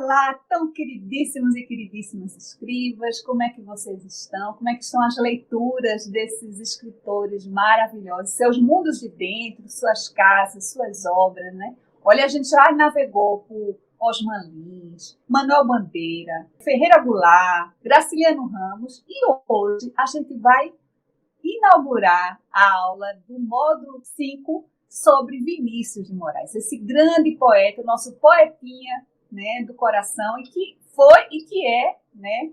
Olá, tão queridíssimos e queridíssimas escribas, como é que vocês estão? Como é que estão as leituras desses escritores maravilhosos? Seus mundos de dentro, suas casas, suas obras, né? Olha, a gente já navegou por Osman Lins, Manuel Bandeira, Ferreira Goulart, Graciliano Ramos e hoje a gente vai inaugurar a aula do módulo 5 sobre Vinícius de Moraes, esse grande poeta, nosso poetinha, né, do coração, e que foi e que é, né,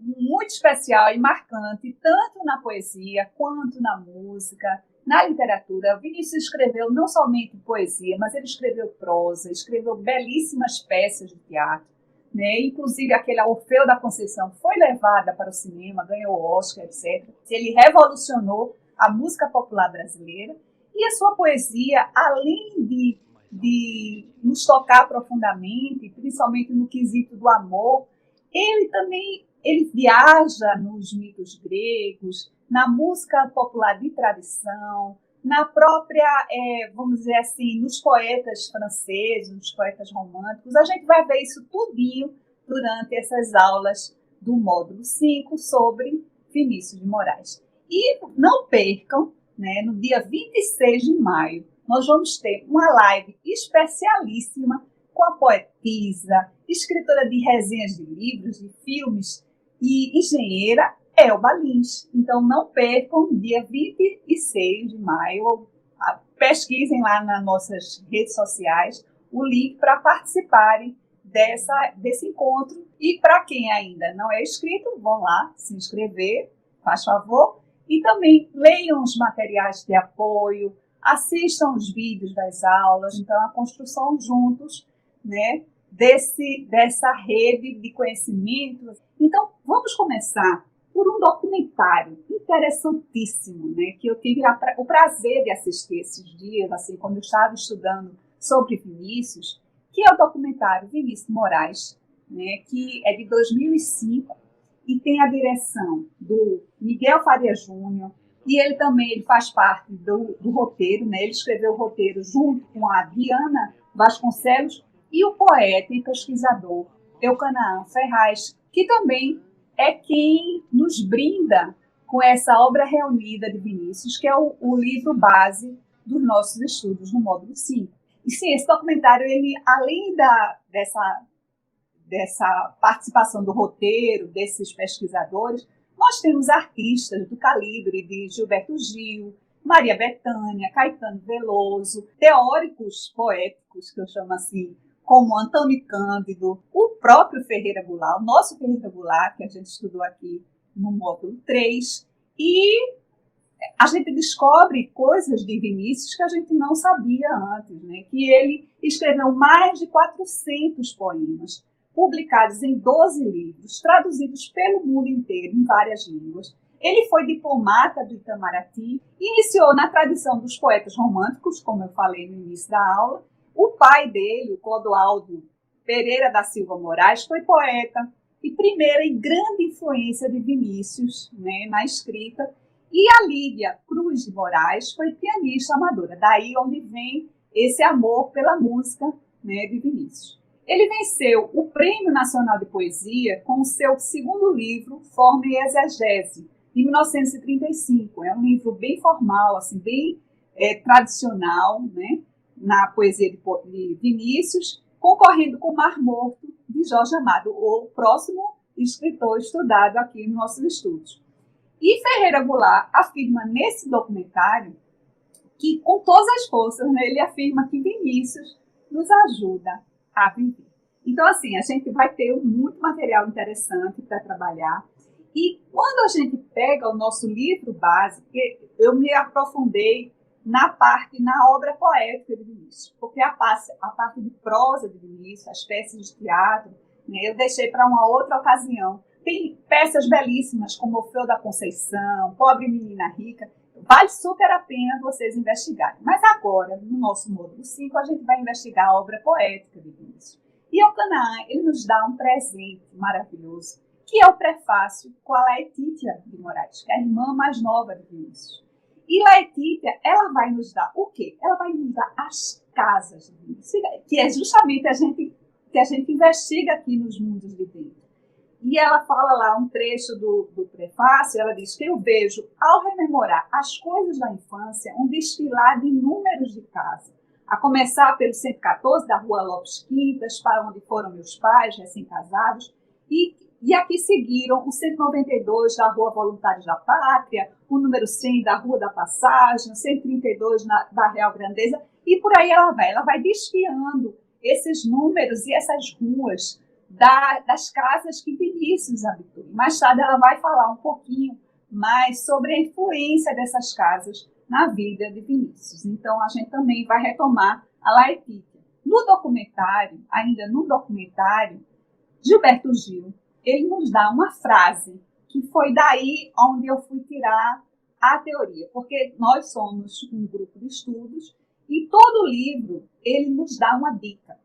muito especial e marcante, tanto na poesia quanto na música, na literatura. Vinícius escreveu não somente poesia, mas ele escreveu prosa, escreveu belíssimas peças de teatro, né? Inclusive aquele Orfeu da Conceição foi levada para o cinema, ganhou o Oscar, etc. Ele revolucionou a música popular brasileira e a sua poesia, além de nos tocar profundamente, principalmente no quesito do amor, ele viaja nos mitos gregos, na música popular de tradição, na própria, vamos dizer assim, nos poetas franceses, nos poetas românticos. A gente vai ver isso tudinho durante essas aulas do módulo 5 sobre Vinícius de Moraes. E não percam, né, no dia 26 de maio, nós vamos ter uma live especialíssima com a poetisa, escritora de resenhas de livros, de filmes e engenheira Elba Lins. Então, não percam, dia 26 de maio, pesquisem lá nas nossas redes sociais o link para participarem desse encontro. E para quem ainda não é inscrito, vão lá se inscrever, faz favor. E também leiam os materiais de apoio, assistam os vídeos das aulas. Então, a construção juntos, né, dessa rede de conhecimento. Então, vamos começar por um documentário interessantíssimo, né, que eu tive o prazer de assistir esses dias, assim, quando eu estava estudando sobre Vinícius, que é o documentário Vinícius de Moraes, né, que é de 2005 e tem a direção do Miguel Faria Júnior, e ele também faz parte do roteiro, né, ele escreveu o roteiro junto com a Diana Vasconcelos e o poeta e pesquisador Eucanaã Ferraz, que também é quem nos brinda com essa obra reunida de Vinícius, que é o livro base dos nossos estudos no módulo 5. E sim, esse documentário, ele, além dessa participação do roteiro, desses pesquisadores, nós temos artistas do calibre de Gilberto Gil, Maria Bethânia, Caetano Veloso, teóricos poéticos, que eu chamo assim, como Antônio Cândido, o próprio Ferreira Goulart, o nosso Ferreira Goulart, que a gente estudou aqui no módulo 3, e a gente descobre coisas de Vinícius que a gente não sabia antes, né? Que ele escreveu mais de 400 poemas, publicados em 12 livros, traduzidos pelo mundo inteiro, em várias línguas. Ele foi diplomata do Itamaraty, iniciou na tradição dos poetas românticos, como eu falei no início da aula. O pai dele, o Clodoaldo Pereira da Silva Moraes, foi poeta e primeira e grande influência de Vinícius, né, na escrita. E a Lídia Cruz de Moraes foi pianista amadora, daí onde vem esse amor pela música, né, de Vinícius. Ele venceu o Prêmio Nacional de Poesia com o seu segundo livro, Forma e Exegese, de 1935. É um livro bem formal, assim, bem tradicional, né, na poesia de Vinícius, concorrendo com o Mar Morto, de Jorge Amado, o próximo escritor estudado aqui nos nossos estudos. E Ferreira Goulart afirma nesse documentário que, com todas as forças, né, ele afirma que Vinícius nos ajuda a viver. Então, assim, a gente vai ter muito material interessante para trabalhar. E quando a gente pega o nosso livro base, eu me aprofundei na obra poética de Vinícius, porque a parte de prosa de Vinícius, as peças de teatro, né, eu deixei para uma outra ocasião. Tem peças belíssimas, como Orfeu da Conceição, Pobre Menina Rica. Vale super a pena vocês investigarem. Mas agora, no nosso módulo 5, a gente vai investigar a obra poética de Vinícius. E o Canaã, ele nos dá um presente maravilhoso, que é o prefácio com a Laetitia de Moraes, que é a irmã mais nova de Vinícius. E Laetitia, ela vai nos dar o quê? Ela vai nos dar as casas de Vinícius, que é justamente a gente que a gente investiga aqui nos mundos de dentro. E ela fala lá um trecho do prefácio, ela diz que eu vejo, ao rememorar as coisas da infância, um desfilar de números de casa, a começar pelo 114 da Rua Lopes Quintas, para onde foram meus pais, recém-casados, e aqui seguiram o 192 da Rua Voluntários da Pátria, o número 100 da Rua da Passagem, o 132 da Real Grandeza, e por aí ela vai desfiando esses números e essas ruas das casas que Vinícius habitou. Mais tarde ela vai falar um pouquinho mais sobre a influência dessas casas na vida de Vinícius. Então a gente também vai retomar a Laetitia. Ainda no documentário, Gilberto Gil, ele nos dá uma frase que foi daí onde eu fui tirar a teoria, porque nós somos um grupo de estudos e todo livro ele nos dá uma dica,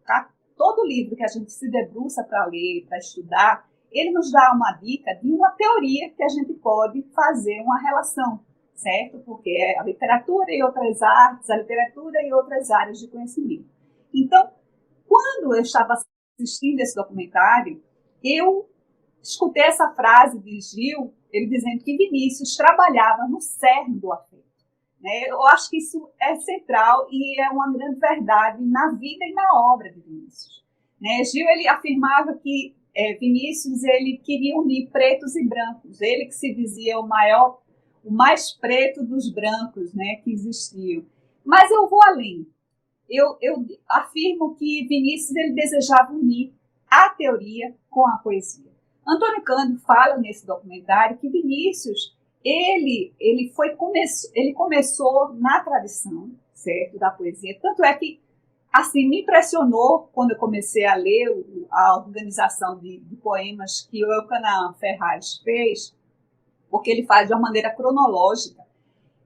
tá? Todo livro que a gente se debruça para ler, para estudar, ele nos dá uma dica de uma teoria que a gente pode fazer uma relação, certo? Porque é a literatura e outras artes, a literatura e outras áreas de conhecimento. Então, quando eu estava assistindo esse documentário, eu escutei essa frase de Gil, ele dizendo que Vinícius trabalhava no cerne do afeto. Eu acho que isso é central e é uma grande verdade na vida e na obra de Vinícius. Gil ele afirmava que Vinícius ele queria unir pretos e brancos. Ele que se dizia o mais preto dos brancos, que existiam. Mas eu vou além. Eu afirmo que Vinícius ele desejava unir a teoria com a poesia. Antônio Cândido fala nesse documentário que Vinícius ele começou na tradição, certo, da poesia. Tanto é que assim me impressionou quando eu comecei a ler a organização de poemas que o Elcanaã Ferraz fez, porque ele faz de uma maneira cronológica.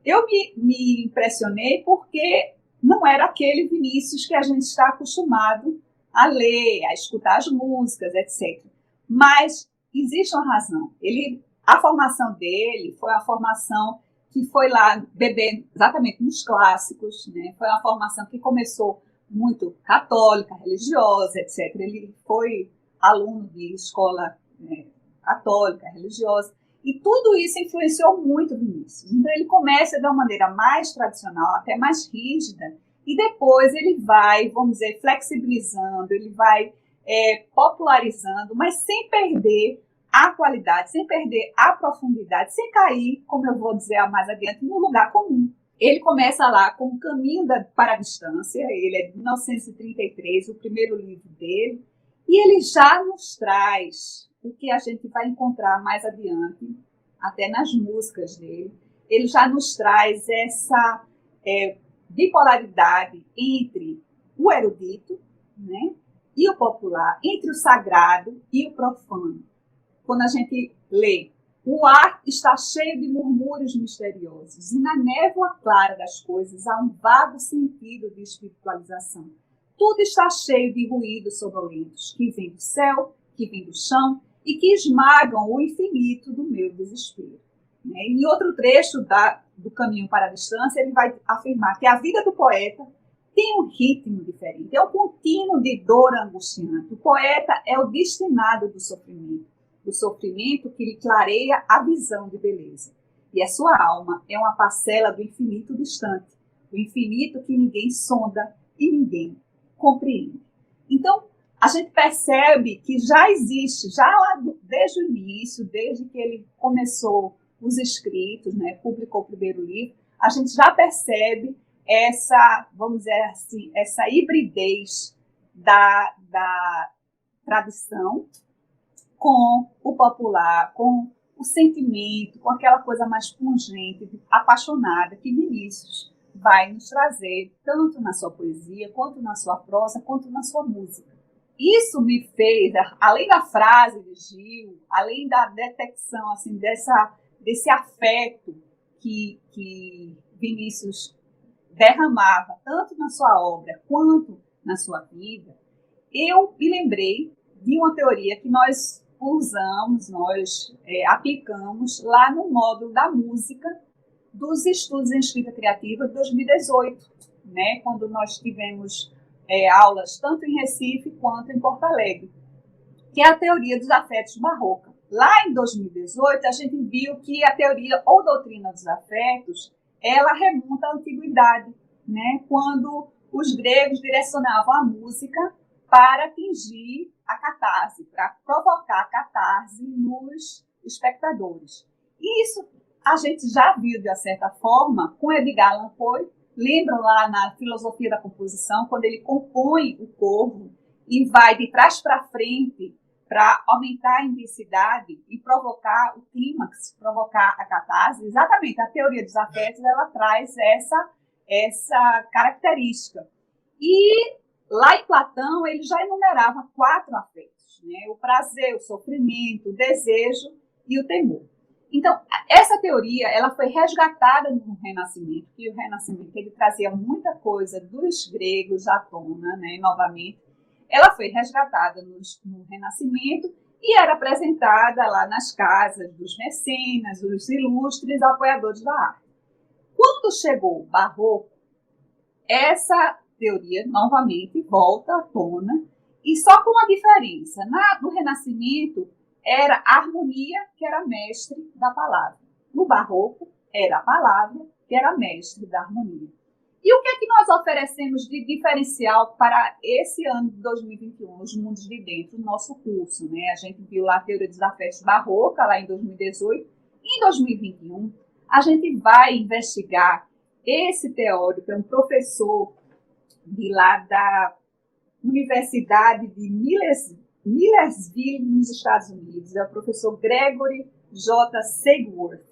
Eu me impressionei porque não era aquele Vinícius que a gente está acostumado a ler, a escutar as músicas, etc. Mas existe uma razão. A formação dele foi uma formação que foi lá beber exatamente nos clássicos, Foi uma formação que começou muito católica, religiosa, etc. Ele foi aluno de escola católica, religiosa, e tudo isso influenciou muito Vinícius. Então ele começa de uma maneira mais tradicional, até mais rígida, e depois ele vai, vamos dizer, flexibilizando, ele vai popularizando, mas sem perder a qualidade, sem perder a profundidade, sem cair, como eu vou dizer mais adiante, no lugar comum. Ele começa lá com o Caminho para a Distância, ele é de 1933, o primeiro livro dele, e ele já nos traz o que a gente vai encontrar mais adiante, até nas músicas dele. Ele já nos traz essa bipolaridade entre o erudito, e o popular, entre o sagrado e o profano. Quando a gente lê, o ar está cheio de murmúrios misteriosos e na névoa clara das coisas há um vago sentido de espiritualização. Tudo está cheio de ruídos sonolentos que vêm do céu, que vêm do chão e que esmagam o infinito do meu desespero. Em outro trecho do Caminho para a Distância, ele vai afirmar que a vida do poeta tem um ritmo diferente, é um contínuo de dor angustiante. O poeta é o destinado do sofrimento que lhe clareia a visão de beleza. E a sua alma é uma parcela do infinito distante, do infinito que ninguém sonda e ninguém compreende. Então, a gente percebe que já existe, já lá desde o início, desde que ele começou os escritos, publicou o primeiro livro, a gente já percebe essa, vamos dizer assim, essa hibridez da tradição com o popular, com o sentimento, com aquela coisa mais pungente, apaixonada que Vinícius vai nos trazer, tanto na sua poesia, quanto na sua prosa, quanto na sua música. Isso me fez, além da frase de Gil, além da detecção assim, desse afeto que Vinícius derramava, tanto na sua obra quanto na sua vida, eu me lembrei de uma teoria que nós aplicamos lá no módulo da música dos estudos em escrita criativa de 2018, quando nós tivemos aulas tanto em Recife quanto em Porto Alegre, que é a teoria dos afetos barroca. Lá em 2018, a gente viu que a teoria ou doutrina dos afetos, ela remonta à antiguidade, né? Quando os gregos direcionavam a música para atingir a catarse, para provocar a catarse nos espectadores. E isso a gente já viu, de uma certa forma, com Edgar Allan Poe. Lembram lá na Filosofia da Composição, quando ele compõe o corvo e vai de trás para frente para aumentar a intensidade e provocar o clímax, provocar a catarse. Exatamente, a teoria dos afetos, ela traz essa característica. E lá em Platão, ele já enumerava 4 afetos, né? O prazer, o sofrimento, o desejo e o temor. Então, essa teoria, ela foi resgatada no Renascimento, que o Renascimento ele trazia muita coisa dos gregos à tona, né, novamente. Ela foi resgatada no Renascimento e era apresentada lá nas casas dos mecenas, dos ilustres apoiadores da arte. Quando chegou o Barroco, essa teoria novamente volta à tona, e só com uma diferença. No Renascimento, era a harmonia que era mestre da palavra. No Barroco, era a palavra que era mestre da harmonia. E o que é que nós oferecemos de diferencial para esse ano de 2021, os mundos de dentro, no nosso curso, né? A gente viu lá a teoria dos afetos barroca, lá em 2018. Em 2021, a gente vai investigar esse teórico, que é um professor de lá da Universidade de Millersville, nos Estados Unidos, é o professor Gregory J. Sigworth,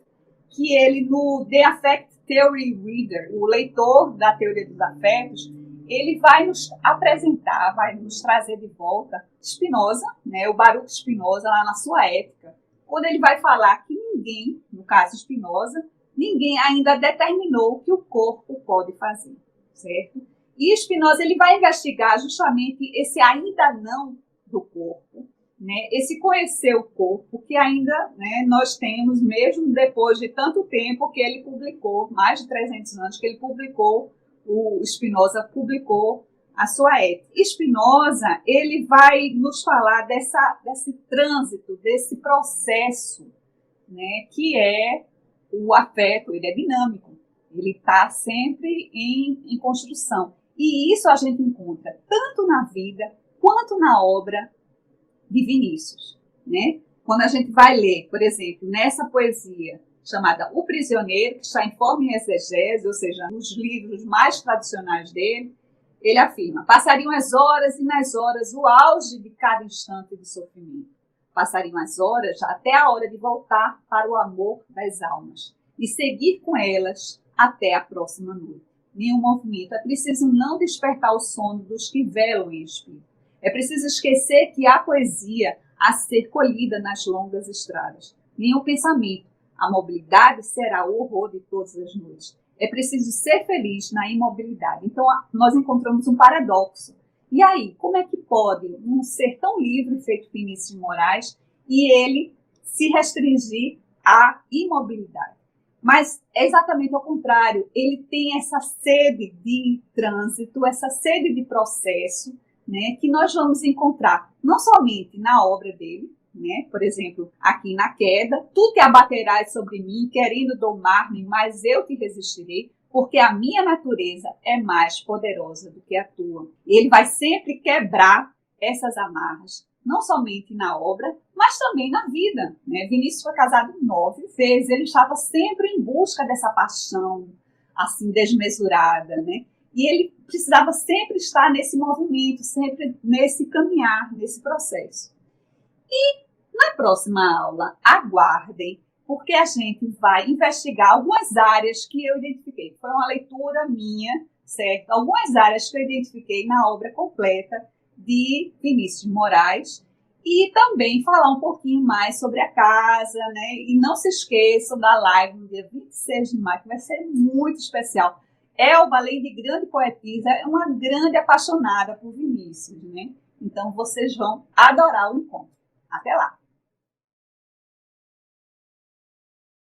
que ele, no The Affect Theory Reader, o leitor da teoria dos afetos, ele vai nos apresentar, vai nos trazer de volta Spinoza, né, o Baruch Spinoza, lá na sua Ética, quando ele vai falar que ninguém, no caso Spinoza, ninguém ainda determinou o que o corpo pode fazer, certo? E Spinoza ele vai investigar justamente esse ainda não do corpo, né? Esse conhecer o corpo que ainda, né, nós temos, mesmo depois de tanto tempo que ele publicou, mais de 300 anos que ele publicou, o Spinoza publicou a sua Ética. Spinoza ele vai nos falar desse trânsito, desse processo, né, que é o afeto, ele é dinâmico, ele está sempre em construção. E isso a gente encontra tanto na vida quanto na obra de Vinícius, né? Quando a gente vai ler, por exemplo, nessa poesia chamada O Prisioneiro, que está em forma em exegese, ou seja, nos livros mais tradicionais dele, ele afirma: passariam as horas e nas horas o auge de cada instante de sofrimento. Passariam as horas até a hora de voltar para o amor das almas e seguir com elas até a próxima noite. Nenhum movimento. É preciso não despertar o sono dos que velam em espírito. É preciso esquecer que há poesia a ser colhida nas longas estradas. Nenhum pensamento. A mobilidade será o horror de todas as noites. É preciso ser feliz na imobilidade. Então, nós encontramos um paradoxo. E aí, como é que pode um ser tão livre, feito Vinícius de Moraes, e ele se restringir à imobilidade? Mas é exatamente ao contrário. Ele tem essa sede de trânsito, essa sede de processo, né, que nós vamos encontrar não somente na obra dele, né, por exemplo, aqui na Queda: tu te abaterás sobre mim, querendo domar-me, mas eu te resistirei, porque a minha natureza é mais poderosa do que a tua. Ele vai sempre quebrar essas amarras, não somente na obra, mas também na vida, né? Vinícius foi casado 9 vezes, ele estava sempre em busca dessa paixão assim desmesurada, né? E ele precisava sempre estar nesse movimento, sempre nesse caminhar, nesse processo. E na próxima aula, aguardem, porque a gente vai investigar algumas áreas que eu identifiquei. Foi uma leitura minha, certo? Algumas áreas que eu identifiquei na obra completa de Vinícius de Moraes, e também falar um pouquinho mais sobre a casa, né? E não se esqueçam da live no dia 26 de maio, que vai ser muito especial. Elba, além de grande poetisa, é uma grande apaixonada por Vinícius, né? Então, vocês vão adorar o encontro. Até lá!